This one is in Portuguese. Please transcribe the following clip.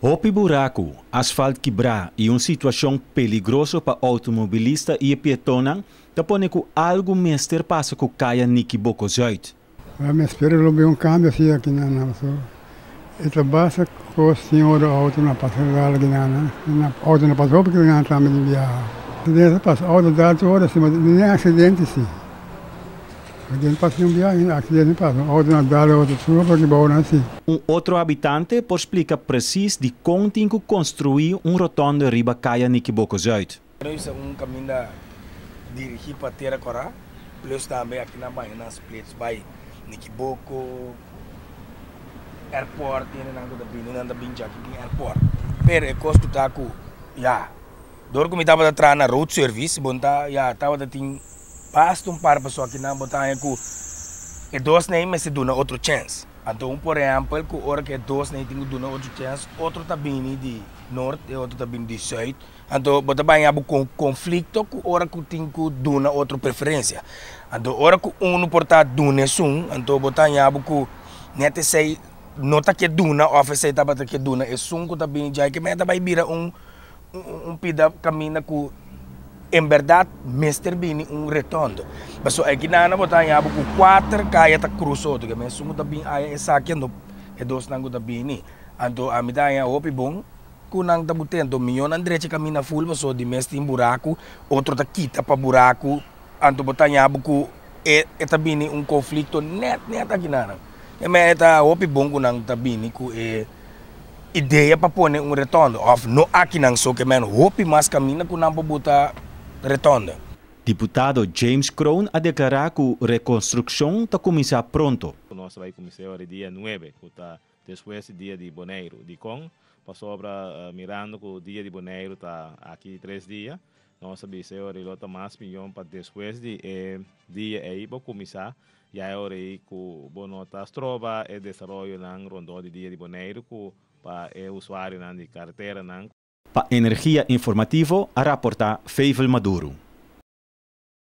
Hopi buraco, asfalto quebrar e uma situação perigosa para automobilista e peatona, tá pone que algo mestre passa com caia niki boko zoit. Me espero lo um cambio assim aqui na nossa. Ito basta com o senhor auto na passarela aqui na auto na passou porque não está me enviar. Dessa passa auto da hora assim, mas nem acidente sim. Acidente passa um viagem, acidente passa auto na dala auto sua porque bom assim. Outro habitante por explica precis de contin que construir rotonda riba caia niki boko zoit. Isso é caminho da dirigir para Terra Corá, plus também aqui na Bahia, nas plates, vai niki boko airport, nanda binja aqui airport. Pero é custo tá com, já. Dor que me tava atrás na road service, bom tá, já tava da tem basta par pessoa aqui na botar é com e dois nem mas se duna outro chance. Então, por exemplo, que hora que dois nem tem duna outro chance, outro tá vindo de norte e outro tá vindo de sul. Então, bota bem com conflito com hora que tem que duna outra preferência. Então, hora que não portar duna sum, então botar em abo com nete sei nota que duna, oferece tava que duna é sum que tá vindo já que meta vai virar pida caminha com em verdade, Mr. Bini retorno. Mas aqui na botar em abo com quatro caia tá cruzou, que mas sumo tá bem aí essa aqui no é dois nango tá bini. Então a mida em opi bom, com nang tá botando milhão na direita caminha full, mas de mestre em buraco, outro tá quita para buraco, então botar em abo com é tá bini conflito net aqui na. É mas tá opi bom com nang tá bini com ideia para pôr retorno. Of no aqui nang so que men hopi mas caminha com nang botar retorno. Deputado James Crown a declarar que a reconstrução está começar pronto. Nós vai começar o dia 9, depois do dia de Boneiro. De com, passou para mirando que o dia de Boneiro está aqui 3 dias. Nós sabemos que o lota mais milhão para depois de dia aí para começar. E aí hora aí que o bonota trova e desenvolve na rondô de dia de Boneiro para o usuário de carteira. Para Energia Informativo, a reportar Feivel Maduro.